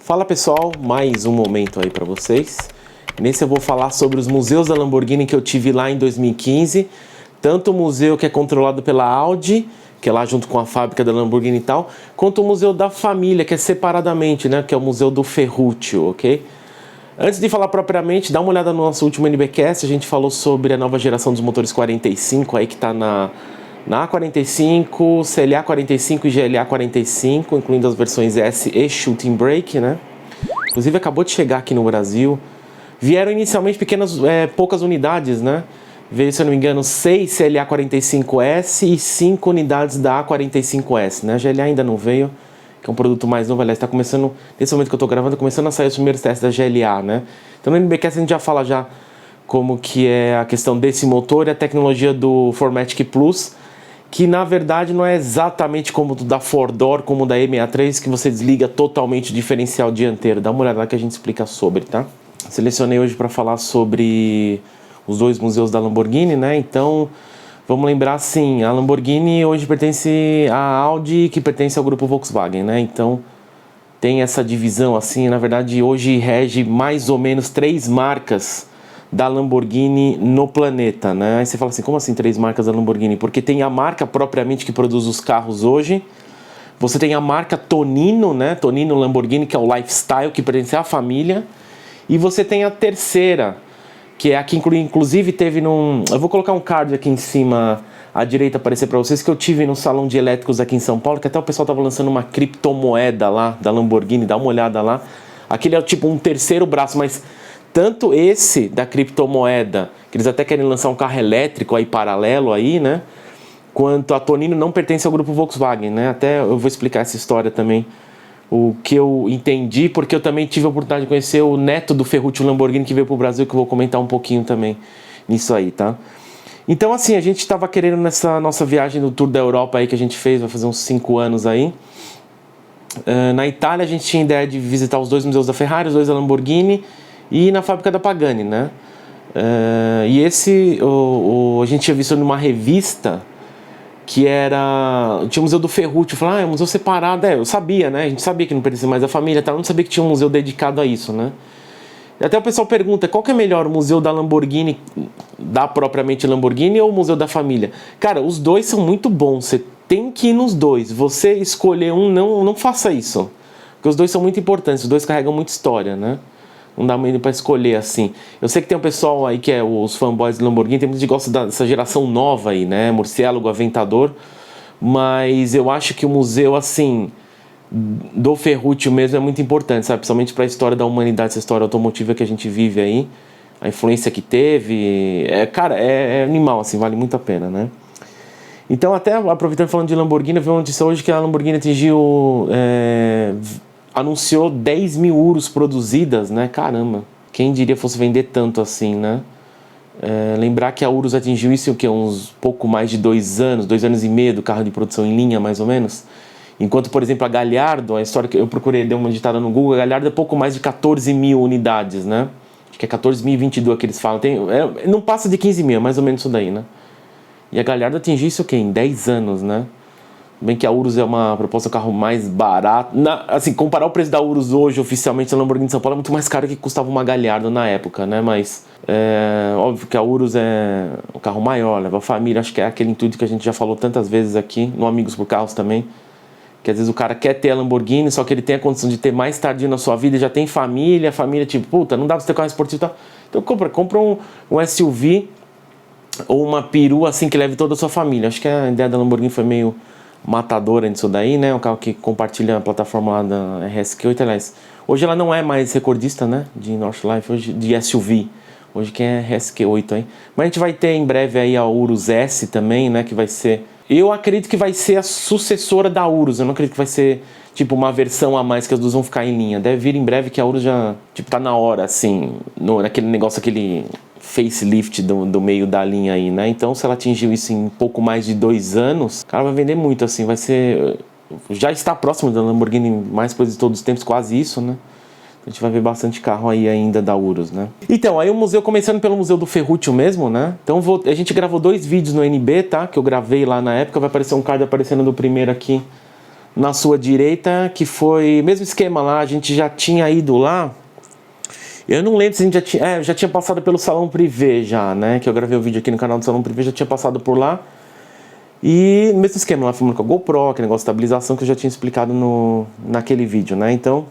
Fala pessoal, mais um momento aí para vocês. Nesse eu vou falar sobre os museus da Lamborghini que eu tive lá em 2015. Tanto o museu que é controlado pela Audi, que é lá junto com a fábrica da Lamborghini e tal, quanto o museu da família, que é separadamente, né, que é o museu do Ferruccio, ok? Antes de falar propriamente, dá uma olhada no nosso último NBcast, a gente falou sobre a nova geração dos motores 45, aí que está na A45, CLA 45 e GLA 45, incluindo as versões S e Shooting Brake, né? Inclusive acabou de chegar aqui no Brasil. Vieram inicialmente poucas unidades, né? Veio, se eu não me engano, 6 CLA 45S e 5 unidades da A45S, né? A GLA ainda não veio, que é um produto mais novo, aliás, está começando, nesse momento que eu estou gravando, começando a sair os primeiros testes da GLA, né? Então no NBcast a gente já fala já como que é a questão desse motor e a tecnologia do Formatic Plus, que na verdade não é exatamente como o da Four Door, como o da E63, que você desliga totalmente o diferencial dianteiro. Dá uma olhada lá que a gente explica sobre, tá? Selecionei hoje para falar sobre os dois museus da Lamborghini, né? Então, vamos lembrar assim, a Lamborghini hoje pertence à Audi, que pertence ao grupo Volkswagen, né? Então, tem essa divisão assim, na verdade hoje rege mais ou menos 3 marcas da Lamborghini no planeta, né? Aí você fala assim, como assim 3 marcas da Lamborghini? Porque tem a marca propriamente que produz os carros hoje, você tem a marca Tonino, né? Tonino Lamborghini, que é o lifestyle, que pertence à família, e você tem a terceira, que é a que inclusive teve num... Eu vou colocar um card aqui em cima à direita aparecer para vocês, que eu tive no salão de elétricos aqui em São Paulo, que até o pessoal estava lançando uma criptomoeda lá da Lamborghini, dá uma olhada lá. Aquele é tipo um terceiro braço, mas tanto esse da criptomoeda, que eles até querem lançar um carro elétrico aí paralelo aí, né? Quanto a Tonino não pertence ao grupo Volkswagen, né? Até eu vou explicar essa história também, o que eu entendi, porque eu também tive a oportunidade de conhecer o neto do Ferruccio Lamborghini que veio pro Brasil, que eu vou comentar um pouquinho também nisso aí, tá? Então assim, a gente estava querendo nessa nossa viagem no Tour da Europa aí que a gente fez, vai fazer uns 5 anos aí. Na Itália a gente tinha a ideia de visitar os 2 museus da Ferrari, os 2 da Lamborghini, e na fábrica da Pagani, né? E esse a gente tinha visto numa revista que tinha o museu do Ferruccio. Eu falei, é um museu separado. Eu sabia, né? A gente sabia que não pertencia mais à família, tá? Eu não sabia que tinha um museu dedicado a isso, né? E até o pessoal pergunta, qual que é melhor, o museu da Lamborghini, da propriamente Lamborghini, ou o museu da família? Cara, os dois são muito bons, você tem que ir nos dois. Você escolher um, não faça isso, porque os dois são muito importantes, os dois carregam muita história, né? Não dá medo para escolher assim. Eu sei que tem um pessoal aí que é os fanboys do Lamborghini, tem muita gente que gosta dessa geração nova aí, né? Murciélago, Aventador. Mas eu acho que o museu, assim, do Ferruccio mesmo é muito importante, sabe? Principalmente para a história da humanidade, essa história automotiva que a gente vive aí. A influência que teve. Cara, é animal, assim, vale muito a pena, né? Então, até aproveitando falando de Lamborghini, eu vi uma notícia hoje que a Lamborghini anunciou 10 mil Urus produzidas, né? Caramba, quem diria fosse vender tanto assim, né? Lembrar que a Urus atingiu isso o quê? Uns pouco mais de 2 anos, 2 anos e meio do carro de produção em linha, mais ou menos. Enquanto, por exemplo, a Gallardo, a história que eu procurei, dei uma digitada no Google, a Gallardo é pouco mais de 14 mil unidades, né? Acho que é 14.022 que eles falam. Não passa de 15 mil, é mais ou menos isso daí, né? E a Gallardo atingiu isso o quê? Em 10 anos, né? Bem que a Urus é uma proposta de carro mais barato. Assim, comparar o preço da Urus hoje, oficialmente, na Lamborghini de São Paulo, é muito mais caro que custava uma Gallardo na época, né? Mas, óbvio que a Urus é um carro maior, leva a família. Acho que é aquele intuito que a gente já falou tantas vezes aqui, no Amigos por Carros também. Que às vezes o cara quer ter a Lamborghini, só que ele tem a condição de ter mais tardio na sua vida, já tem família, tipo, puta, não dá pra você ter carro esportivo e tal. Então compra um SUV ou uma perua, assim, que leve toda a sua família. Acho que a ideia da Lamborghini foi meio matadora nisso daí, né? Um carro que compartilha a plataforma lá da RSQ8, aliás. Hoje ela não é mais recordista, né? De Northlife, hoje de SUV. Hoje quem é RSQ8 aí. Mas a gente vai ter em breve aí a Urus S também, né? Que vai ser... Eu acredito que vai ser a sucessora da Urus. Eu não acredito que vai ser, tipo, uma versão a mais que as duas vão ficar em linha. Deve vir em breve que a Urus já, tipo, tá na hora, assim, naquele negócio, aquele facelift do meio da linha aí, né? Então, se ela atingiu isso em pouco mais de 2 anos, o cara vai vender muito, assim, vai ser... Já está próximo da Lamborghini mais coisa de todos os tempos, quase isso, né? A gente vai ver bastante carro aí ainda da Urus, né? Então, aí o museu, começando pelo museu do Ferruccio mesmo, né? Então, a gente gravou 2 vídeos no NB, tá? Que eu gravei lá na época, vai aparecer um card aparecendo do primeiro aqui na sua direita, que foi mesmo esquema lá, a gente já tinha ido lá. Eu não lembro se a gente já tinha... eu já tinha passado pelo Salão Privé já, né? Que eu gravei o vídeo aqui no canal do Salão Privé, já tinha passado por lá. E mesmo esquema lá, filmando com a GoPro, aquele negócio de estabilização que eu já tinha explicado naquele vídeo, né? Então,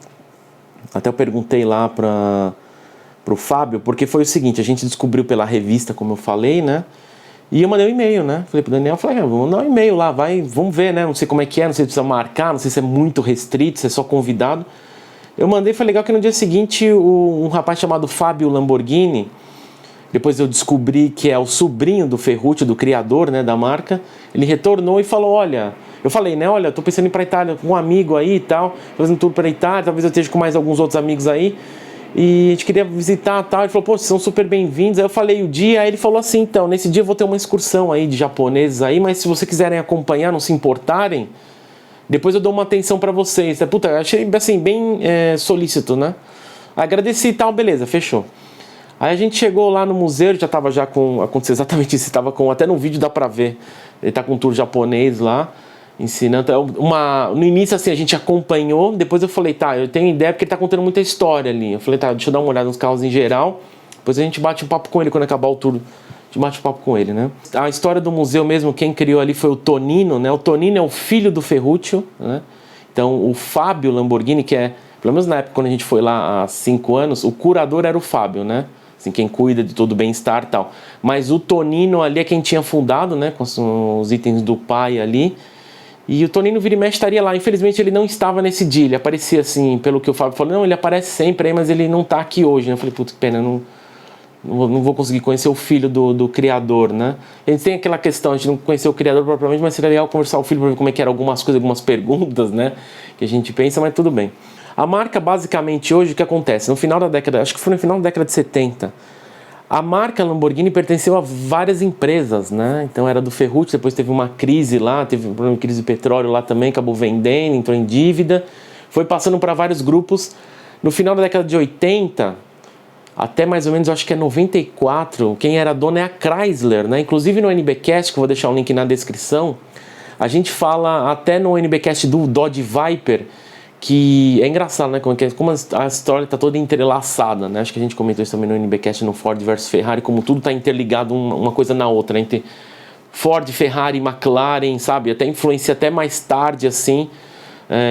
até eu perguntei lá pro Fábio, porque foi o seguinte, a gente descobriu pela revista, como eu falei, né? E eu mandei um e-mail, né? Falei pro Daniel, vou mandar um e-mail lá, vamos ver, né? Não sei como é que é, não sei se precisa marcar, não sei se é muito restrito, se é só convidado. Eu mandei, foi legal que no dia seguinte um rapaz chamado Fábio Lamborghini, depois eu descobri que é o sobrinho do Ferruccio, do criador, né, da marca, ele retornou e falou, olha, eu falei, né, olha, tô pensando em ir pra Itália com um amigo aí e tal, fazendo tudo pra Itália, talvez eu esteja com mais alguns outros amigos aí, e a gente queria visitar e tal. Ele falou, pô, vocês são super bem-vindos. Aí eu falei o dia, aí ele falou assim, então, nesse dia eu vou ter uma excursão aí de japoneses aí, mas se vocês quiserem acompanhar, não se importarem, depois eu dou uma atenção pra vocês. Puta, eu achei assim, bem solícito, né? Agradeci e tal, beleza, fechou. Aí a gente chegou lá no museu, já tava já com... Aconteceu exatamente isso, tava com... Até no vídeo dá pra ver. Ele tá com um tour japonês lá, ensinando. No início, assim, a gente acompanhou. Depois eu falei, tá, eu tenho ideia porque ele tá contando muita história ali. Eu falei, tá, deixa eu dar uma olhada nos carros em geral. Depois a gente bate um papo com ele quando acabar o tour. A gente bate um papo com ele, né? A história do museu mesmo, quem criou ali foi o Tonino, né? O Tonino é o filho do Ferruccio, né? Então, o Fábio Lamborghini, que é... Pelo menos na época, quando a gente foi lá há 5 anos, o curador era o Fábio, né? Assim, quem cuida de todo o bem-estar e tal. Mas o Tonino ali é quem tinha fundado, né? Com os itens do pai ali. E o Tonino vira e mexe estaria lá. Infelizmente ele não estava nesse dia. Ele aparecia assim, pelo que o Fábio falou. Não, ele aparece sempre aí, mas ele não está aqui hoje, né? Eu falei, puta, que pena, não vou conseguir conhecer o filho do criador, né? A gente tem aquela questão, a gente não conheceu o criador propriamente, mas seria legal conversar com o filho para ver como é que eram algumas coisas, algumas perguntas, né? Que a gente pensa, mas tudo bem. A marca, basicamente, hoje, o que acontece? No final da década, acho que foi no final da década de 70, a marca Lamborghini pertenceu a várias empresas, né? Então era do Ferruccio, depois teve uma crise lá, teve um problema de crise de petróleo lá também, acabou vendendo, entrou em dívida, foi passando para vários grupos. No final da década de 80, até mais ou menos, acho que é 94, quem era dona é a Chrysler, né? Inclusive no NBcast, que eu vou deixar o link na descrição, a gente fala até no NBcast do Dodge Viper, que é engraçado, né? Como a história está toda entrelaçada, né? Acho que a gente comentou isso também no NBcast, no Ford versus Ferrari, como tudo está interligado uma coisa na outra, né? Entre Ford, Ferrari, McLaren, sabe? Até influencia até mais tarde, assim,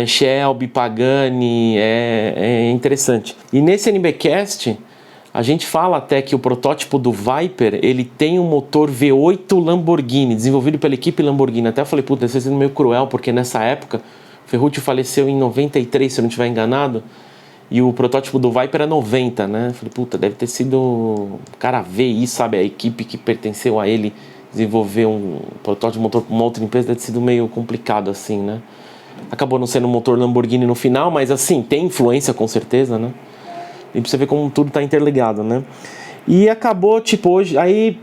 Shelby, Pagani, é interessante. E nesse NBcast, a gente fala até que o protótipo do Viper, ele tem um motor V8 Lamborghini, desenvolvido pela equipe Lamborghini. Até eu falei, puta, isso é meio cruel, porque nessa época... Ferruccio faleceu em 93, se eu não estiver enganado, e o protótipo do Viper era 90, né? Falei, puta, deve ter sido... O cara ver isso, sabe? A equipe que pertenceu a ele desenvolver um protótipo de motor para uma outra empresa deve ter sido meio complicado, assim, né? Acabou não sendo um motor Lamborghini no final, mas, assim, tem influência com certeza, né? E pra você ver como tudo tá interligado, né? E acabou, tipo, hoje... Aí...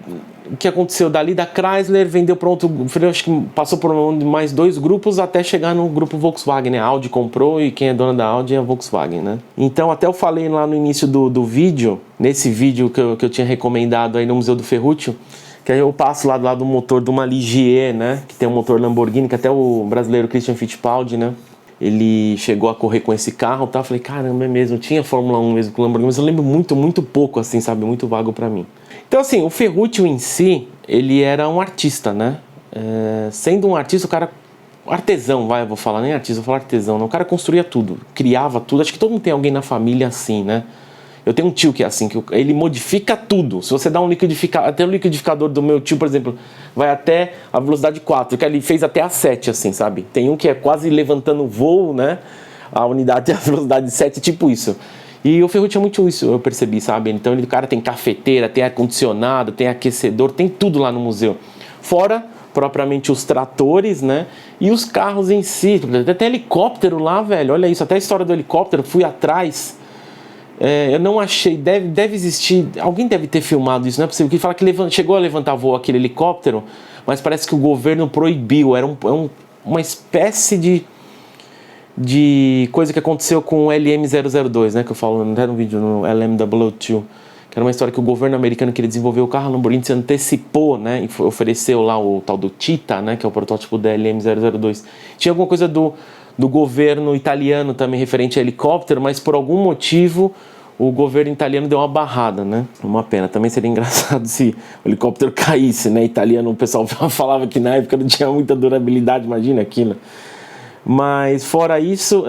O que aconteceu dali da Chrysler, vendeu para outro, acho que passou por mais 2 grupos até chegar no grupo Volkswagen, né? A Audi comprou e quem é dona da Audi é a Volkswagen, né? Então até eu falei lá no início do vídeo, nesse vídeo que eu tinha recomendado aí no Museu do Ferruccio, que aí eu passo lá do lado do motor de uma Ligier, né? Que tem um motor Lamborghini, que até o brasileiro Christian Fittipaldi, né? Ele chegou a correr com esse carro, tá? Eu falei, caramba, é mesmo, tinha Fórmula 1 mesmo com o Lamborghini, mas eu lembro muito, muito pouco, assim, sabe? Muito vago pra mim. Então, assim, o Ferruccio em si, ele era um artista, né? Sendo um artista, o cara... Artesão, eu vou falar, nem artista, vou falar artesão, né? O cara construía tudo, criava tudo. Acho que todo mundo tem alguém na família assim, né? Eu tenho um tio que é assim, que ele modifica tudo. Se você dá um liquidificador, até o liquidificador do meu tio, por exemplo, vai até a velocidade 4, que ele fez até a 7, assim, sabe? Tem um que é quase levantando voo, né? A unidade, a velocidade 7, tipo isso. E o Ferruccio é muito isso, eu percebi, sabe? Então o cara tem cafeteira, tem ar-condicionado, tem aquecedor, tem tudo lá no museu. Fora, propriamente, os tratores, né? E os carros em si. Tem até helicóptero lá, velho. Olha isso, até a história do helicóptero, fui atrás. Eu não achei, deve existir, alguém deve ter filmado isso, não é possível. Que fala que chegou a levantar voo aquele helicóptero, mas parece que o governo proibiu. Era uma espécie de coisa que aconteceu com o LM002, né, que eu falo até no vídeo no LMW2, que era uma história que o governo americano queria desenvolver o carro, a Lamborghini se antecipou, né, e ofereceu lá o tal do Cheetah, né, que é o protótipo da LM002. Tinha alguma coisa do do governo italiano também referente a helicóptero, mas por algum motivo o governo italiano deu uma barrada, né? Uma pena. Também seria engraçado se o helicóptero caísse, né? Italiano, o pessoal falava que na época não tinha muita durabilidade, imagina aquilo. Mas fora isso,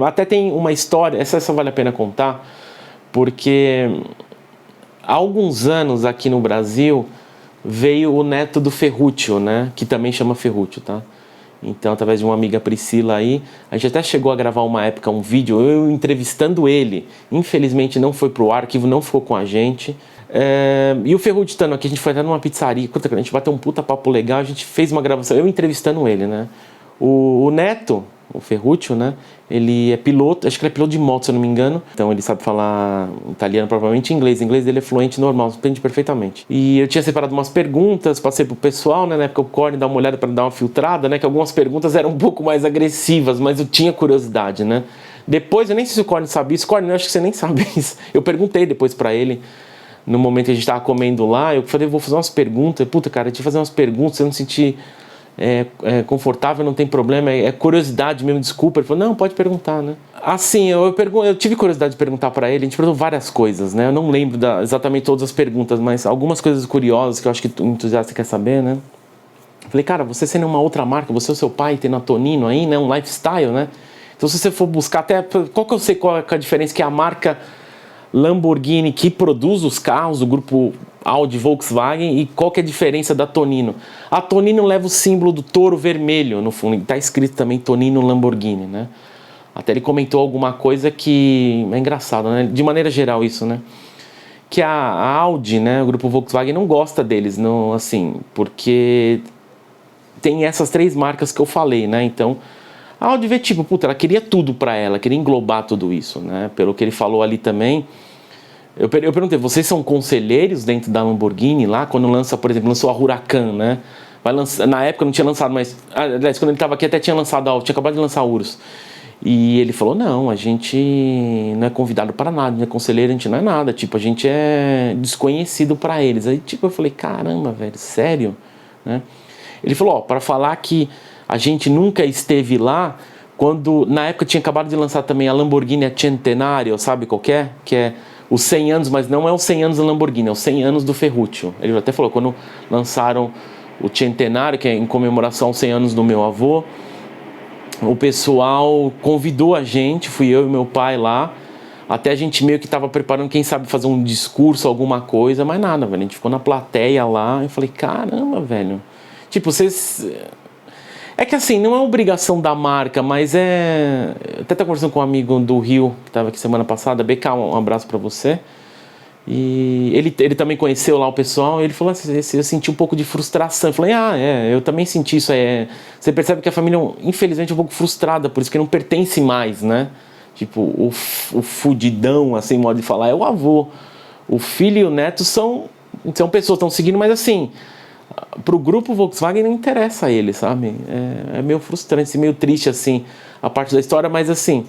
até tem uma história, essa vale a pena contar, porque há alguns anos aqui no Brasil veio o neto do Ferruccio, né? Que também chama Ferruccio, tá? Então, através de uma amiga Priscila aí, a gente até chegou a gravar uma época um vídeo, eu entrevistando ele. Infelizmente não foi pro ar, o arquivo não ficou com a gente. E o Ferruccio estando aqui, a gente foi até numa pizzaria, a gente bateu um puta papo legal, a gente fez uma gravação, eu entrevistando ele, né? O neto, o Ferruccio, né? Ele é piloto, acho que ele é piloto de moto, se eu não me engano. Então ele sabe falar italiano, provavelmente inglês. O inglês dele é fluente, normal, entende perfeitamente. E eu tinha separado umas perguntas, passei pro pessoal, né? Na época o Corne dá uma olhada para dar uma filtrada, né? Que algumas perguntas eram um pouco mais agressivas, mas eu tinha curiosidade, né? Depois, eu nem sei se o Corne sabia isso. Corne, eu acho que você nem sabe isso. Eu perguntei depois para ele, no momento que a gente tava comendo lá, eu falei, vou fazer umas perguntas. Puta, cara, eu tinha que fazer umas perguntas, eu não senti... confortável, não tem problema, é curiosidade mesmo, desculpa. Ele falou, não, pode perguntar, né? Assim, eu tive curiosidade de perguntar para ele, a gente perguntou várias coisas, né? Eu não lembro exatamente todas as perguntas, mas algumas coisas curiosas que eu acho que o entusiasta quer saber, né? Falei, cara, você sendo uma outra marca, você e o seu pai tendo a Tonino aí, né? Um lifestyle, né? Então se você for buscar até, qual que eu sei qual é a diferença que é a marca Lamborghini que produz os carros, o grupo Audi, Volkswagen, e qual que é a diferença da Tonino? A Tonino leva o símbolo do touro vermelho no fundo, está escrito também Tonino Lamborghini, né? Até ele comentou alguma coisa que é engraçado, né? De maneira geral isso, né? Que a Audi, né, o grupo Volkswagen não gosta deles, não, assim, porque tem essas três marcas que eu falei, né? Então, a Audi vê tipo, puta, ela queria tudo para ela, queria englobar tudo isso, né? Pelo que ele falou ali também. Eu perguntei, vocês são conselheiros dentro da Lamborghini lá? Quando lança, por exemplo, lançou a Huracan, né? Na época não tinha lançado, mas... Aliás, quando ele estava aqui até tinha lançado, tinha acabado de lançar a Urus. E ele falou, não, a gente não é convidado para nada, não é conselheiro, a gente não é nada. Tipo, a gente é desconhecido para eles. Aí, tipo, eu falei, caramba, velho, sério? Né? Ele falou, para falar que a gente nunca esteve lá, quando na época tinha acabado de lançar também a Lamborghini Centenario, sabe qual que é? Que é os 100 anos, mas não é os 100 anos da Lamborghini, é os 100 anos do Ferruccio. Ele até falou, quando lançaram o Centenario, que é em comemoração aos 100 anos do meu avô, o pessoal convidou a gente, fui eu e meu pai lá, até a gente meio que estava preparando, quem sabe fazer um discurso, alguma coisa, mas nada, velho, a gente ficou na plateia lá, e falei, caramba, velho, tipo, vocês... É que assim, não é obrigação da marca, mas é... Eu até estava conversando com um amigo do Rio, que estava aqui semana passada, BK, um abraço para você. E ele também conheceu lá o pessoal, e ele falou assim, eu senti um pouco de frustração. Eu falei, eu também senti isso. Você percebe que a família, infelizmente, é um pouco frustrada, por isso que não pertence mais, né? Tipo, o fudidão, assim, modo de falar, é o avô. O filho e o neto são pessoas que estão seguindo, mas assim... Pro grupo Volkswagen não interessa a ele, sabe? É meio frustrante, meio triste, assim, a parte da história, mas assim,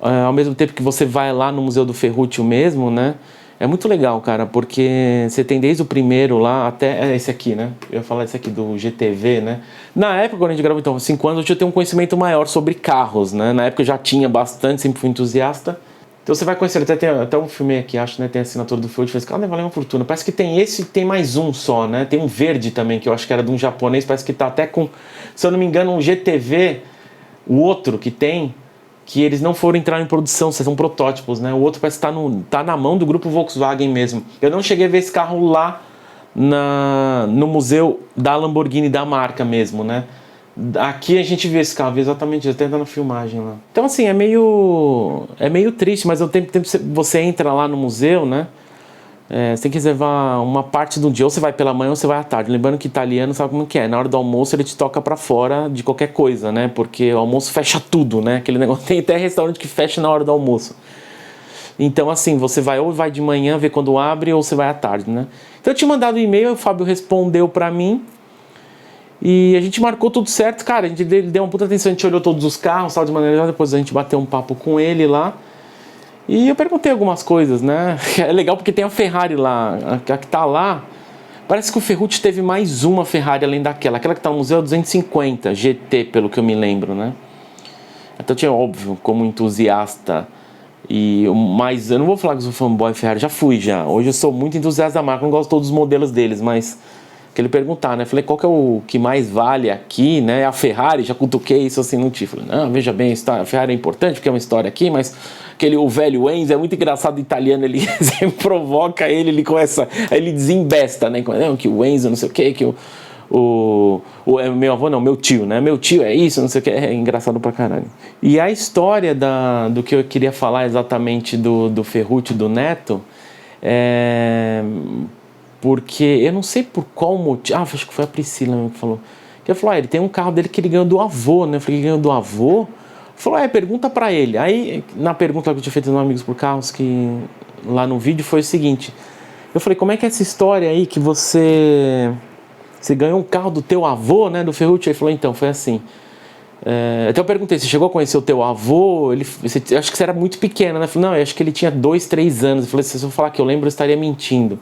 ao mesmo tempo que você vai lá no Museu do Ferruccio mesmo, né? É muito legal, cara, porque você tem desde o primeiro lá até esse aqui, né? Eu ia falar esse aqui do GTV, né? Na época, quando a gente gravou, então, 5 anos, eu tinha que ter um conhecimento maior sobre carros, né? Na época eu já tinha bastante, sempre fui entusiasta. Então você vai conhecer, até um filme aqui, acho, né? Tem a assinatura do Ferruccio, fez, cara, deve valer uma fortuna. Parece que tem esse e tem mais um só, né? Tem um verde também, que eu acho que era de um japonês, parece que tá até com, se eu não me engano, um GTV, o outro que tem, que eles não foram entrar em produção, são protótipos, né? O outro parece que tá na mão do grupo Volkswagen mesmo. Eu não cheguei a ver esse carro lá no museu da Lamborghini, da marca mesmo, né? Aqui a gente vê esse carro, exatamente, até tá na filmagem lá. Então assim, é meio triste, mas ao tempo você entra lá no museu, né? Você tem que reservar uma parte do dia, ou você vai pela manhã ou você vai à tarde. Lembrando que italiano sabe como que é, na hora do almoço ele te toca pra fora de qualquer coisa, né? Porque o almoço fecha tudo, né? Aquele negócio, tem até restaurante que fecha na hora do almoço. Então assim, você vai de manhã, ver quando abre, ou você vai à tarde, né? Então eu tinha mandado um e-mail, o Fábio respondeu pra mim, e a gente marcou tudo certo, cara, a gente deu uma puta atenção, a gente olhou todos os carros, tal, de maneira geral, depois a gente bateu um papo com ele lá, e eu perguntei algumas coisas, né, é legal porque tem a Ferrari lá, a que tá lá, parece que o Ferruccio teve mais uma Ferrari além daquela que tá no museu é 250 GT, pelo que eu me lembro, né, Então tinha, óbvio, como entusiasta, mas eu não vou falar que eu sou fanboy Ferrari, já fui já. Hoje eu sou muito entusiasta da marca, não gosto de todos os modelos deles, mas que ele perguntar, né? Falei, qual que é o que mais vale aqui, né? A Ferrari, já cutuquei isso assim no título. Não, veja bem, a Ferrari é importante porque é uma história aqui, mas o velho Enzo é muito engraçado, italiano, ele sempre provoca ele começa, aí ele desembesta, né? Não, que o Enzo não sei o que meu avô não, meu tio, né? Meu tio é isso, não sei o que, é engraçado pra caralho. E a história do que eu queria falar exatamente do Ferruccio e do Neto porque eu não sei por qual motivo. Acho que foi a Priscila que falou. Que ele falou, ele tem um carro dele que ele ganhou do avô, né? Eu falei, ganhou do avô? Ele falou, pergunta pra ele. Aí, na pergunta que eu tinha feito nos Amigos por Carros, que lá no vídeo, foi o seguinte. Eu falei, como é que é essa história aí que você ganhou um carro do teu avô, né? Do Ferruccio? Ele falou, então, foi assim. Até eu perguntei, você chegou a conhecer o teu avô? Acho que você era muito pequena, né? Eu falei, não, eu acho que ele tinha 2, 3 anos. Eu falei, se eu falar que eu lembro, eu estaria mentindo.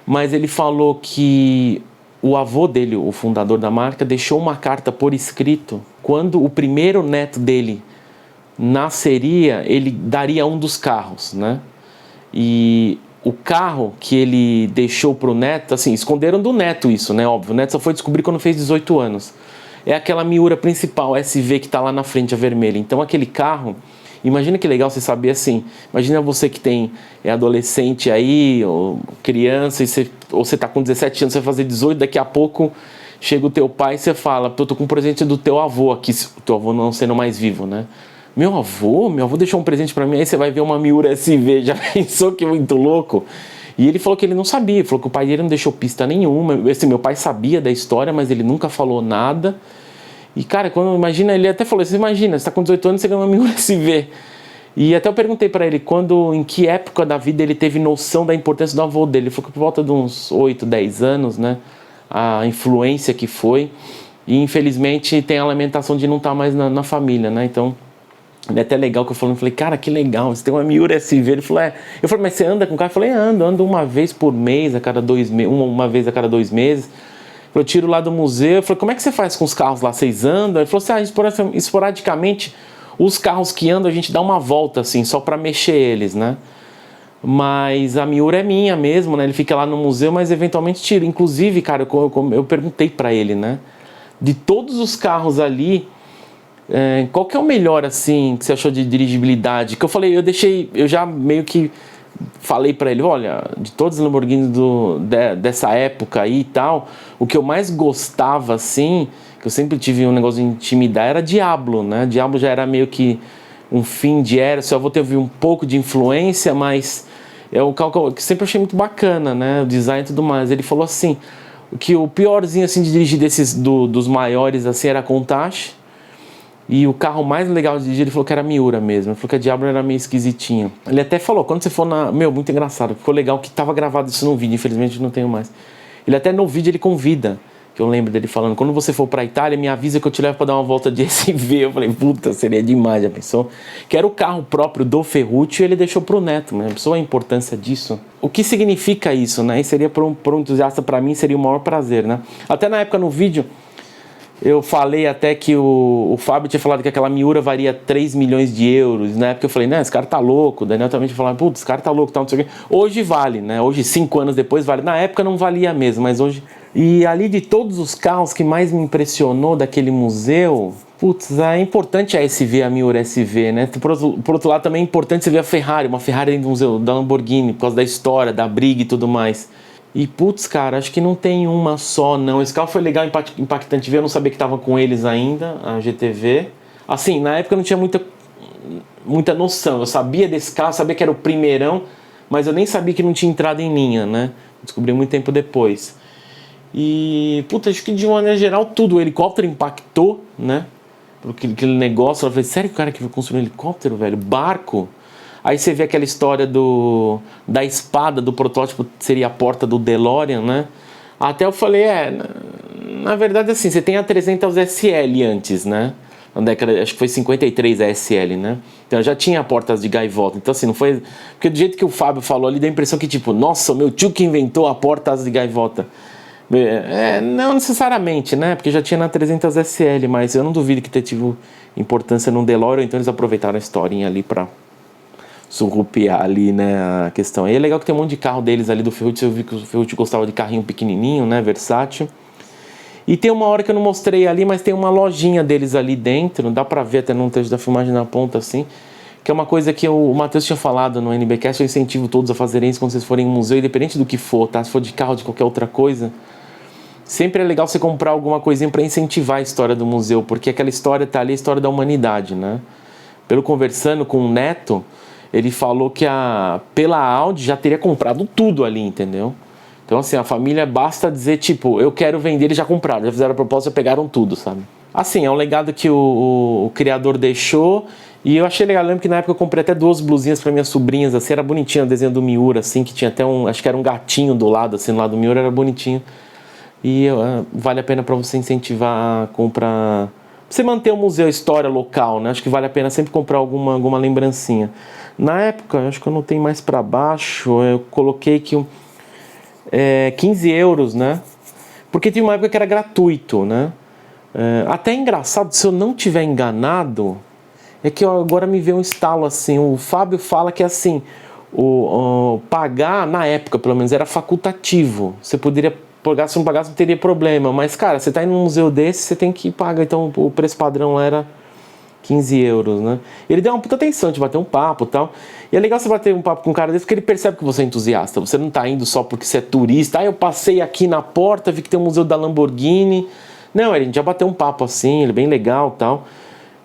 Mas ele falou que o avô dele, o fundador da marca, deixou uma carta por escrito. Quando o primeiro neto dele nasceria, ele daria um dos carros, né? E o carro que ele deixou pro neto, assim, esconderam do neto isso, né? Óbvio, o neto só foi descobrir quando fez 18 anos. É aquela Miura principal, SV, que tá lá na frente, a vermelha. Então aquele carro... Imagina que legal você saber assim. Imagina você que é adolescente aí, ou criança, ou você tá com 17 anos, você vai fazer 18, daqui a pouco chega o teu pai e você fala, tô com um presente do teu avô aqui, o teu avô não sendo mais vivo, né? Meu avô deixou um presente pra mim, aí você vai ver uma Miura SV, já pensou que muito louco? E ele falou que ele não sabia, falou que o pai dele não deixou pista nenhuma. Meu pai sabia da história, mas ele nunca falou nada. E, cara, imagina, ele até falou, você imagina, você tá com 18 anos, você ganha uma Miura SV. E até eu perguntei pra ele, em que época da vida ele teve noção da importância do avô dele. Ele falou que por volta de uns 8, 10 anos, né, a influência que foi. E, infelizmente, tem a lamentação de não estar mais na família, né, então... É até legal que eu falei, cara, que legal, você tem uma Miura SV. Ele falou, Eu falei, mas você anda com o carro? Eu falei, ando uma vez por mês, a cada 2 meses, uma vez a cada 2 meses. Eu tiro lá do museu. Eu falei, como é que você faz com os carros lá? Vocês andam? Ele falou assim, esporadicamente, os carros que andam, a gente dá uma volta, assim, só pra mexer eles, né? Mas a Miura é minha mesmo, né? Ele fica lá no museu, mas eventualmente tiro. Inclusive, cara, eu perguntei pra ele, né? De todos os carros ali, qual que é o melhor, assim, que você achou de dirigibilidade? Que eu falei, eu já meio que falei pra ele, olha, de todos os Lamborghinis dessa época aí e tal, o que eu mais gostava, assim, que eu sempre tive um negócio de intimidar, era Diablo, né? Diablo já era meio que um fim de era, só vou ter um pouco de influência, mas é um carro que sempre achei muito bacana, né? O design e tudo mais. Ele falou assim, que o piorzinho, assim, de dirigir dos maiores, assim, era a Countach. E o carro mais legal de dirigir, ele falou que era a Miura mesmo. Ele falou que a Diablo era meio esquisitinha. Ele até falou, quando você for muito engraçado. Ficou legal que tava gravado isso no vídeo. Infelizmente não tenho mais. Ele até no vídeo ele convida. Que eu lembro dele falando, quando você for pra Itália, me avisa que eu te levo pra dar uma volta de SV. Eu falei, puta, seria demais, já pensou? Que era o carro próprio do Ferruccio e ele deixou pro neto, né? Pensou a importância disso? O que significa isso, né? E seria para um entusiasta, pra mim, seria o maior prazer, né? Até na época no vídeo... Eu falei até que o Fábio tinha falado que aquela Miura varia 3 milhões de euros. Na época eu falei, esse cara tá louco. O Daniel também tinha falado, putz, esse cara tá louco, tal, não sei o quê. Hoje vale, né? Hoje, 5 anos depois, vale. Na época não valia mesmo, mas hoje... E ali de todos os carros que mais me impressionou daquele museu... Putz, é importante a SV, a Miura SV, né? Por outro lado, também é importante você ver a Ferrari. Uma Ferrari dentro do museu, da Lamborghini, por causa da história, da briga e tudo mais. E, putz, cara, acho que não tem uma só, não. Esse carro foi legal, impactante ver. Eu não sabia que tava com eles ainda, a GTV. Assim, na época eu não tinha muita noção. Eu sabia desse carro, sabia que era o primeirão, mas eu nem sabia que não tinha entrada em linha, né? Descobri muito tempo depois. E, puta, acho que de uma maneira geral, tudo. O helicóptero impactou, né? Aquele negócio. Eu falei, sério que o cara que vai construir um helicóptero, velho? Barco? Aí você vê aquela história da espada do protótipo, seria a porta do DeLorean, né? Até eu falei, na verdade assim, você tem a 300 SL antes, né? Na década, acho que foi 53 a SL, né? Então já tinha portas de gaivota. Então assim, não foi... Porque do jeito que o Fábio falou ali, dá a impressão que tipo, nossa, meu tio que inventou a porta de gaivota. Não necessariamente, né? Porque já tinha na 300 SL, mas eu não duvido que tido importância no DeLorean, então eles aproveitaram a historinha ali pra surrupiar ali, né, a questão. E é legal que tem um monte de carro deles ali do Ferrucci, eu vi que o Ferrucci gostava de carrinho pequenininho, né, versátil. E tem uma hora que eu não mostrei ali, mas tem uma lojinha deles ali dentro, dá pra ver até num trecho da filmagem na ponta assim, que é uma coisa que o Matheus tinha falado no NBcast, eu incentivo todos a fazerem isso quando vocês forem em museu, independente do que for, tá? Se for de carro, de qualquer outra coisa, sempre é legal você comprar alguma coisinha pra incentivar a história do museu, porque aquela história tá ali, a história da humanidade, né? Pelo conversando com o Neto, ele falou que pela Audi já teria comprado tudo ali, entendeu? Então assim, a família basta dizer tipo, eu quero vender, eles já compraram, já fizeram a proposta, já pegaram tudo, sabe? Assim, é um legado que o criador deixou e eu achei legal, eu lembro que na época eu comprei até 2 blusinhas para minhas sobrinhas, assim, era bonitinho o desenho do Miura, assim, que tinha até acho que era um gatinho do lado, assim, do lado do Miura, era bonitinho. E vale a pena para você incentivar a comprar, você manter o museu, a história local, né? Acho que vale a pena sempre comprar alguma lembrancinha. Na época, acho que eu não tenho mais para baixo, eu coloquei que 15 euros, né? Porque tinha uma época que era gratuito, né? Até engraçado, se eu não tiver enganado, é que agora me veio um estalo assim, o Fábio fala que assim, pagar, na época pelo menos, era facultativo. Você poderia pagar, se não pagasse não teria problema, mas cara, você tá indo num museu desse, você tem que pagar, então o preço padrão lá era 15 euros, né? Ele deu uma puta atenção de bater um papo e tal. E é legal você bater um papo com um cara desse, porque ele percebe que você é entusiasta. Você não tá indo só porque você é turista. Eu passei aqui na porta, vi que tem um museu da Lamborghini. Não, a gente já bateu um papo assim, ele é bem legal e tal.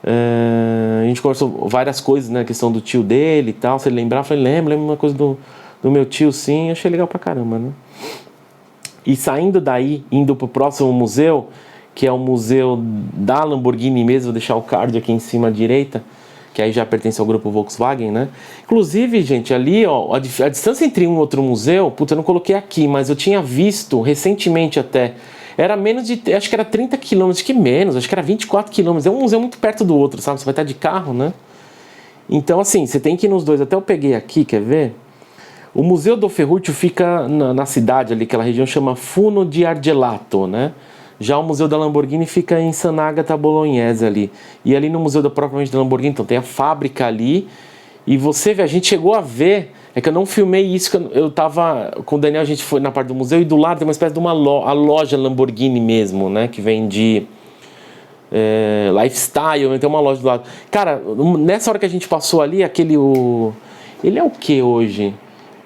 A gente conversou várias coisas, né? A questão do tio dele e tal. Se ele lembrar, eu falei, lembro uma coisa do meu tio, sim. Eu achei legal pra caramba, né? E saindo daí, indo pro próximo museu, que é o museu da Lamborghini mesmo, vou deixar o card aqui em cima à direita, que aí já pertence ao grupo Volkswagen, né? Inclusive, gente, ali, ó, a distância entre um e outro museu, puta, eu não coloquei aqui, mas eu tinha visto recentemente até, era menos de, acho que era 30 quilômetros, que menos, acho que era 24 quilômetros, é um museu muito perto do outro, sabe? Você vai estar de carro, né? Então, assim, você tem que ir nos dois, até eu peguei aqui, quer ver? O Museu do Ferruccio fica na cidade ali, aquela região chama Funo di Argelato, né? Já o Museu da Lamborghini fica em Sant'Agata Bolognese ali. E ali no Museu propriamente da Lamborghini, então tem a fábrica ali. E você vê, a gente chegou a ver, é que eu não filmei isso, que eu tava com o Daniel, a gente foi na parte do museu, e do lado tem uma espécie de a loja Lamborghini mesmo, né? Que vende lifestyle, tem uma loja do lado. Cara, nessa hora que a gente passou ali, ele é o que hoje?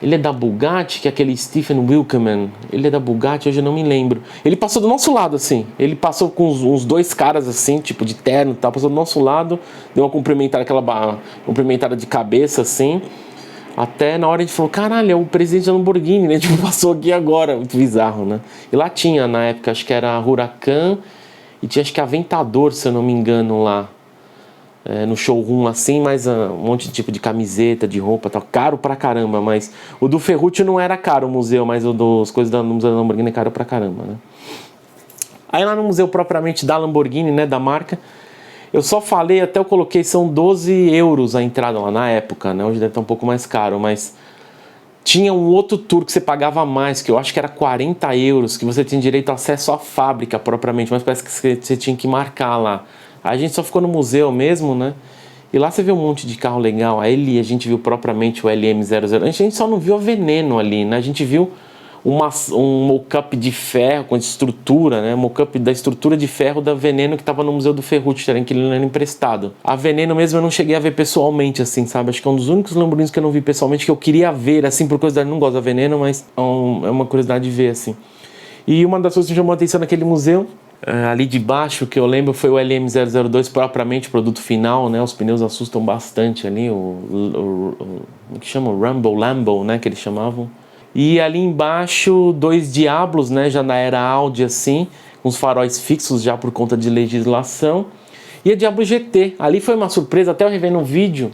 Ele é da Bugatti, que é aquele Stephen Wilkeman. Ele é da Bugatti, hoje eu não me lembro. Ele passou do nosso lado, assim. Ele passou com uns 2 caras, assim, tipo de terno e tal. Passou do nosso lado, deu uma cumprimentada de cabeça, assim. Até na hora a gente falou, caralho, é o presidente da Lamborghini, né? Tipo, passou aqui agora. Muito bizarro, né? E lá tinha, na época, acho que era Huracan e tinha, acho que Aventador, se eu não me engano, lá. No showroom assim, mas um monte de tipo de camiseta, de roupa, tal, caro pra caramba, mas o do Ferruccio não era caro o museu, mas o das coisas do Museu da Lamborghini é caro pra caramba, né? Aí lá no museu propriamente da Lamborghini, né, da marca, eu só falei, até eu coloquei, são 12 euros a entrada lá na época, né, hoje deve estar um pouco mais caro, mas tinha um outro tour que você pagava mais, que eu acho que era 40 euros, que você tinha direito a acesso à fábrica propriamente, mas parece que você tinha que marcar lá. A gente só ficou no museu mesmo, né? E lá você vê um monte de carro legal. A gente viu propriamente o LM00. A gente só não viu a Veneno ali, né? A gente viu um mock-up de ferro com estrutura, né? Mock-up da estrutura de ferro da Veneno que estava no Museu do Ferruccio, que ele não era emprestado. A Veneno mesmo eu não cheguei a ver pessoalmente, assim, sabe? Acho que é um dos únicos Lamborghinis que eu não vi pessoalmente, que eu queria ver, assim, por curiosidade. Não gosto da Veneno, mas é uma curiosidade de ver, assim. E uma das coisas que me chamou a atenção naquele museu, ali de baixo, que eu lembro, foi o LM002 propriamente, produto final, né? Os pneus assustam bastante ali, o que chama? Lambo, né? Que eles chamavam. E ali embaixo, 2 Diablos, né? Já na era Audi, assim, com os faróis fixos já por conta de legislação. E a Diablo GT. Ali foi uma surpresa, até eu revendo um vídeo.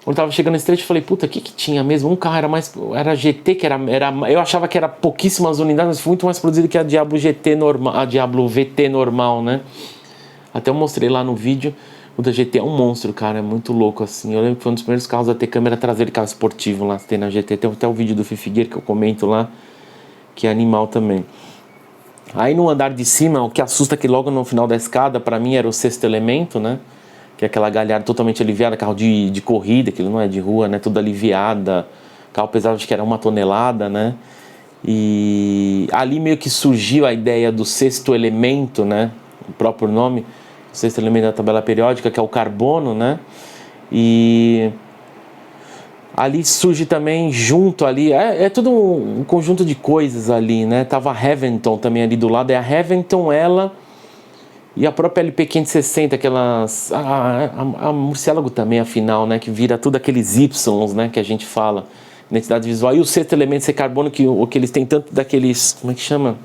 Quando eu tava chegando nesse trecho, eu falei, puta, o que tinha mesmo? Um carro era GT, que eu achava que era pouquíssimas unidades, mas foi muito mais produzido que a Diablo GT normal, a Diablo VT normal, né? Até eu mostrei lá no vídeo. O da GT é um monstro, cara, é muito louco, assim. Eu lembro que foi um dos primeiros carros a ter câmera traseira de carro esportivo lá, tem na GT. Tem até o vídeo do Fifigueira que eu comento lá, que é animal também. Aí no andar de cima, o que assusta é que logo no final da escada, pra mim era o Sexto Elemento, né? Que é aquela galhada totalmente aliviada, carro de corrida, aquilo não é de rua, né? Tudo aliviada, carro pesado, acho que era 1 tonelada, né? E ali meio que surgiu a ideia do Sexto Elemento, né? O próprio nome, o Sexto Elemento da tabela periódica, que é o carbono, né? E ali surge também junto ali, é tudo um conjunto de coisas ali, né? Tava a Haventon também ali do lado, é a Haventon, ela e a própria LP560, aquelas... A Murciélago também, afinal, né? Que vira tudo aqueles Ys, né? Que a gente fala, identidade visual. E o Sexto Elemento ser carbono, que eles têm tanto daqueles... Como é que chama?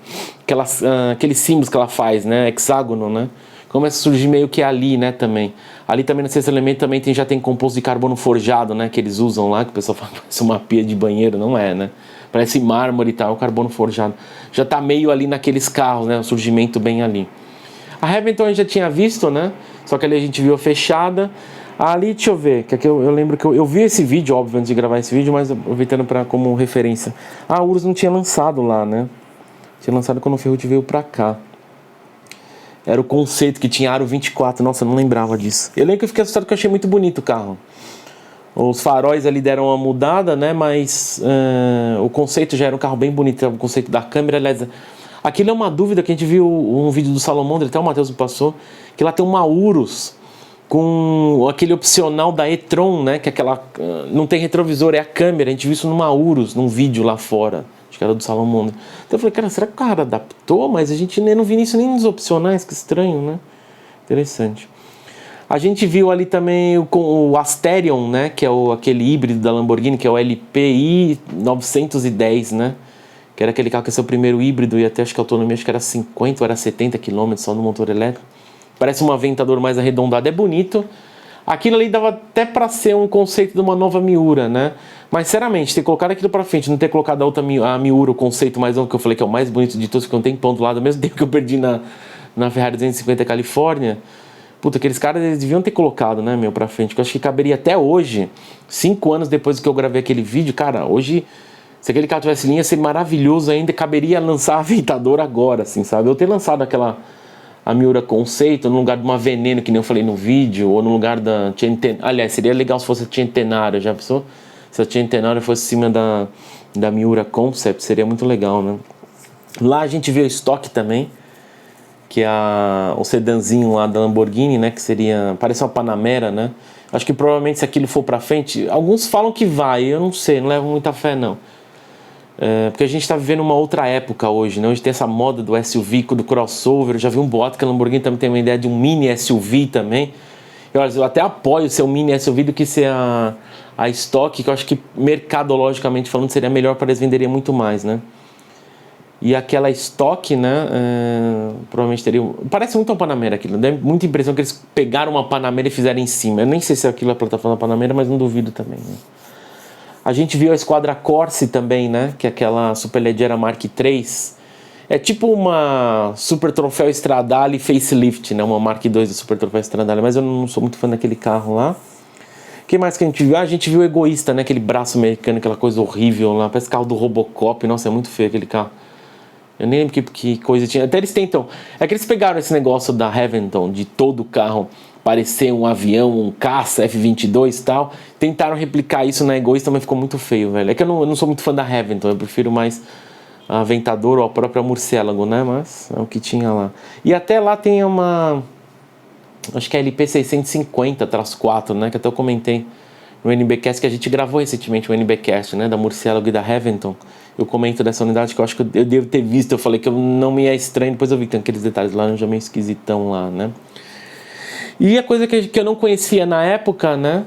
Aqueles símbolos que ela faz, né? Hexágono, né? Começa a surgir meio que ali, né, também. Ali também no Sexto Elemento também já tem composto de carbono forjado, né, que eles usam lá, que o pessoal fala que parece uma pia de banheiro, não é, né? Parece mármore e tal, carbono forjado. Já tá meio ali naqueles carros, né, o surgimento bem ali. A Haventon a gente já tinha visto, né, só que ali a gente viu fechada. Ali, deixa eu ver, que aqui eu lembro que eu vi esse vídeo, óbvio, antes de gravar esse vídeo, mas aproveitando como referência. A Urus não tinha lançado lá, né? Tinha lançado quando o Ferrucci veio pra cá. Era o conceito que tinha aro 24. Nossa, eu não lembrava disso. Eu lembro que eu fiquei assustado porque eu achei muito bonito o carro. Os faróis ali deram uma mudada, né? Mas o conceito já era um carro bem bonito. O conceito da câmera, aliás... Aquilo é uma dúvida que a gente viu um vídeo do Salomondra, até o Matheus me passou, que lá tem uma Urus com aquele opcional da e-tron, né? Que é aquela... não tem retrovisor, é a câmera. A gente viu isso numa Urus, num vídeo lá fora. Acho que era do Salomondra. Então eu falei, cara, será que o cara adaptou? Mas a gente não viu isso nem nos opcionais, que estranho, né? Interessante. A gente viu ali também o Asterion, né? Que é aquele híbrido da Lamborghini, que é o LPI 910, né? Que era aquele carro que é seu primeiro híbrido e até acho que a autonomia acho que era 50 ou era 70 km só no motor elétrico. Parece um Aventador mais arredondado, é bonito. Aquilo ali dava até para ser um conceito de uma nova Miura, né? Mas, sinceramente, ter colocado aquilo para frente, não ter colocado a Miura, o conceito mais novo que eu falei que é o mais bonito de todos, que não tem ponto do lado, ao mesmo tempo que eu perdi na Ferrari 250 Califórnia. Puta, aqueles caras eles deviam ter colocado, né, pra frente, que eu acho que caberia até hoje, 5 anos depois que eu gravei aquele vídeo, cara, hoje, se aquele carro tivesse linha, seria maravilhoso ainda, caberia lançar a Aventador agora, assim, sabe? Eu ter lançado a Miura Conceito no lugar de uma Veneno, que nem eu falei no vídeo, ou no lugar da Centenário. Aliás, seria legal se fosse a Centenário, já pensou? Se a Centenário fosse em cima da Miura Concept, seria muito legal, né? Lá a gente vê o estoque também, que é o sedanzinho lá da Lamborghini, né? Que seria, parece uma Panamera, né? Acho que provavelmente se aquilo for pra frente, alguns falam que vai, eu não sei, não levo muita fé não. Porque a gente está vivendo uma outra época hoje, né? Hoje tem essa moda do SUV, do crossover. Eu já vi um boato que a Lamborghini também tem uma ideia de um mini SUV também. Eu até apoio ser um mini SUV do que ser a Stock, que eu acho que mercadologicamente falando seria melhor para eles venderem muito mais, né? E aquela Stock, né? Provavelmente teria... Parece muito uma Panamera aquilo. Dá muita impressão que eles pegaram uma Panamera e fizeram em cima. Eu nem sei se aquilo é a plataforma da Panamera, mas não duvido também, né? A gente viu a Esquadra Corse também, né? Que é aquela Superleggera Mark III. É tipo uma Super Troféu Stradale facelift, né? Uma Mark II do Super Troféu Stradale. Mas eu não sou muito fã daquele carro lá. O que mais que a gente viu? A gente viu o Egoísta, né? Aquele braço americano, aquela coisa horrível lá. Parece carro do Robocop. Nossa, é muito feio aquele carro. Eu nem lembro que coisa tinha. Até eles tentam... É que eles pegaram esse negócio da Haventon, de todo o carro parecer um avião, um caça, F-22 e tal. Tentaram replicar isso na Egoísta, mas ficou muito feio, velho. É que eu não sou muito fã da Haventon, eu prefiro mais a Aventador ou a própria Murciélago, né? Mas é o que tinha lá. E até lá tem uma... Acho que é a LP650-4, né? Que até eu comentei no NBcast, que a gente gravou recentemente o NBcast, né? Da Murciélago e da Haventon. Eu comento dessa unidade que eu acho que eu devo ter visto. Eu falei que eu não me é estranho, depois eu vi que tem aqueles detalhes lá, já meio esquisitão lá, né? E a coisa que eu não conhecia na época, né?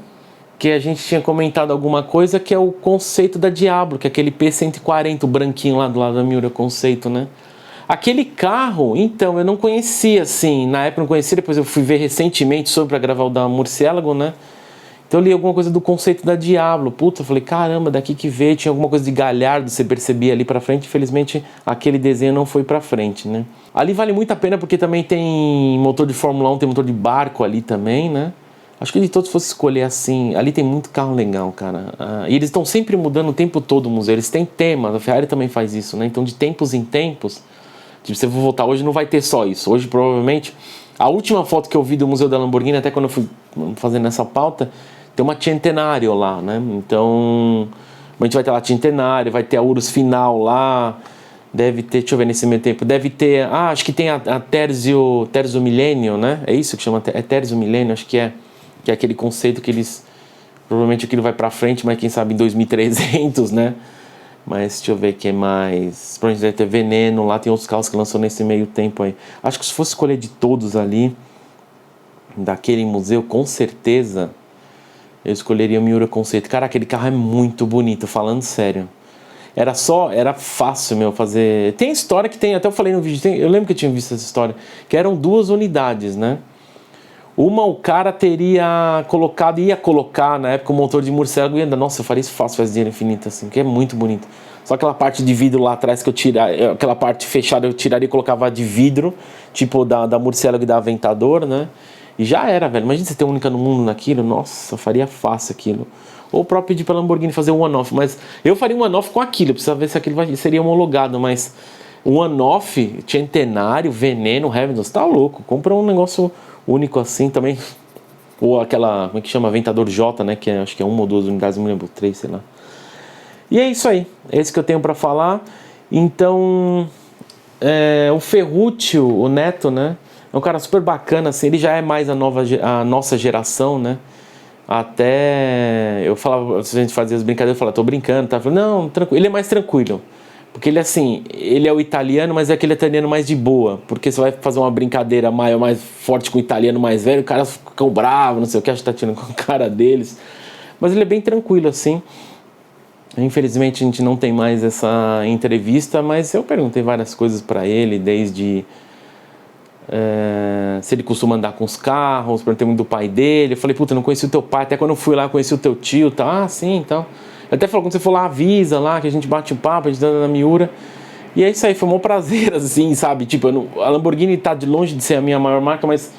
Que a gente tinha comentado alguma coisa, que é o conceito da Diablo, que é aquele P140, o branquinho lá do lado da Miura Conceito, né? Aquele carro, então, eu não conhecia, assim, na época eu não conhecia, depois eu fui ver recentemente sobre para gravar o da Murciélago, né? Então eu li alguma coisa do conceito da Diablo. Puta, eu falei, caramba, daqui que veio, tinha alguma coisa de Galhardo, você percebia ali pra frente. Infelizmente, aquele desenho não foi pra frente, né? Ali vale muito a pena porque também tem motor de Fórmula 1, tem motor de barco ali também, né? Acho que de todos fosse escolher assim, ali tem muito carro legal, cara. E eles estão sempre mudando o tempo todo o museu, eles têm temas, a Ferrari também faz isso, né? Então de tempos em tempos, Tipo, se eu for voltar hoje, não vai ter só isso. Hoje, provavelmente, a última foto que eu vi do Museu da Lamborghini, até quando eu fui fazendo essa pauta, tem uma Centenário lá, né? Então, a gente vai ter lá Centenário, vai ter a Urus Final lá, deve ter, deixa eu ver nesse meio tempo, deve ter, acho que tem a Terzio Millennium, né? É isso que chama, é Terzio Millennium, acho que é aquele conceito que eles, provavelmente aquilo vai pra frente, mas quem sabe em 2300, né? Mas deixa eu ver o que mais. Provavelmente deve ter Veneno, lá tem outros carros que lançou nesse meio tempo aí. Acho que se fosse escolher de todos ali, daquele museu, com certeza, eu escolheria o Miura Conceito. Cara, aquele carro é muito bonito, falando sério. Era fácil, meu, fazer... Tem história que tem, até eu falei no vídeo, eu lembro que eu tinha visto essa história, que eram 2 unidades, né? Uma o cara ia colocar na época o motor de morcego e ainda, nossa, eu faria isso fácil, faz dinheiro infinito assim, que é muito bonito. Só aquela parte de vidro lá atrás que eu tiraria, aquela parte fechada eu tiraria e colocava de vidro, tipo da morcego e da Aventador, né? E já era, velho. Imagina você ter única no mundo naquilo, nossa, eu faria fácil aquilo. Ou próprio pedir pra Lamborghini fazer um one-off, mas eu faria um one-off com aquilo, precisa ver se aquilo seria homologado, mas um one-off, Centenário, Veneno, Heaven, você tá louco, compra um negócio único assim também, ou aquela, como é que chama, Aventador J, né, que acho que é 1 ou 2 unidades, não me lembro, 3, sei lá. E é isso aí, é isso que eu tenho pra falar. Então, o Ferruccio, o neto, né, é um cara super bacana, assim, ele já é mais a nossa geração, né, até, eu falava, se a gente fazia as brincadeiras, eu falava, tô brincando, tá, eu falava, não, tranquilo, ele é mais tranquilo. Porque ele, assim, ele é o italiano, mas é aquele italiano mais de boa. Porque você vai fazer uma brincadeira mais forte com o italiano mais velho, o cara fica bravo, não sei o que, acho que tá tirando com a cara deles. Mas ele é bem tranquilo, assim. Infelizmente a gente não tem mais essa entrevista, mas eu perguntei várias coisas pra ele, desde se ele costuma andar com os carros, perguntei muito do pai dele. Eu falei, puta, não conheci o teu pai, até quando eu fui lá, conheci o teu tio, tá? Ah, sim, então... Até falou, quando você for lá, avisa lá, que a gente bate um papo, a gente anda na Miura. E é isso aí, foi um prazer, assim, sabe? Tipo, a Lamborghini tá de longe de ser a minha maior marca, mas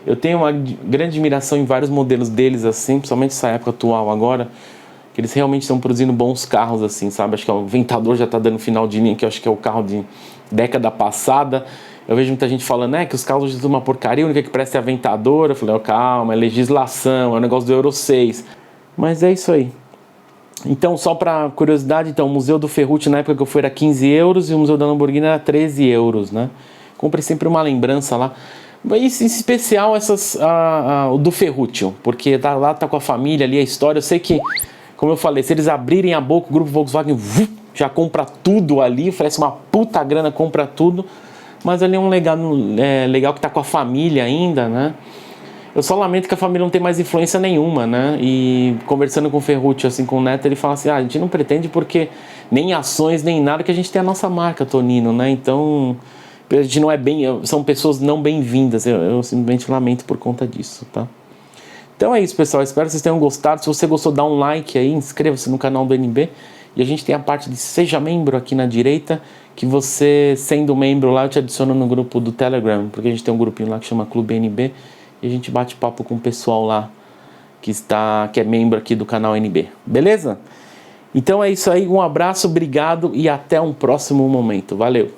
eu tenho uma grande admiração em vários modelos deles, assim, principalmente essa época atual agora, que eles realmente estão produzindo bons carros, assim, sabe? Acho que o Aventador já tá dando final de linha, que eu acho que é o carro de década passada. Eu vejo muita gente falando, que os carros hoje são uma porcaria, a única que presta é Aventador. Eu falei, calma, é legislação, é um negócio do Euro 6. Mas é isso aí. Então, só para curiosidade, então, o Museu do Ferruccio na época que eu fui era 15 euros e o Museu da Lamborghini era 13 euros, né? Comprei sempre uma lembrança lá. Mas, em especial o do Ferruccio, porque lá tá com a família ali, a história. Eu sei que, como eu falei, se eles abrirem a boca, o grupo Volkswagen já compra tudo ali, oferece uma puta grana, compra tudo. Mas ali é um legado legal que tá com a família ainda, né? Eu só lamento que a família não tem mais influência nenhuma, né? E conversando com o Ferruccio, assim, com o Neto, ele fala assim, a gente não pretende porque nem ações, nem nada, que a gente tem a nossa marca, Tonino, né? Então, a gente não é são pessoas não bem-vindas, eu simplesmente lamento por conta disso, tá? Então é isso, pessoal, espero que vocês tenham gostado. Se você gostou, dá um like aí, inscreva-se no canal do NB. E a gente tem a parte de Seja Membro aqui na direita, que você, sendo membro lá, eu te adiciono no grupo do Telegram, porque a gente tem um grupinho lá que chama Clube NB, e a gente bate papo com o pessoal lá que é membro aqui do canal NB. Beleza? Então é isso aí, um abraço, obrigado e até um próximo momento. Valeu!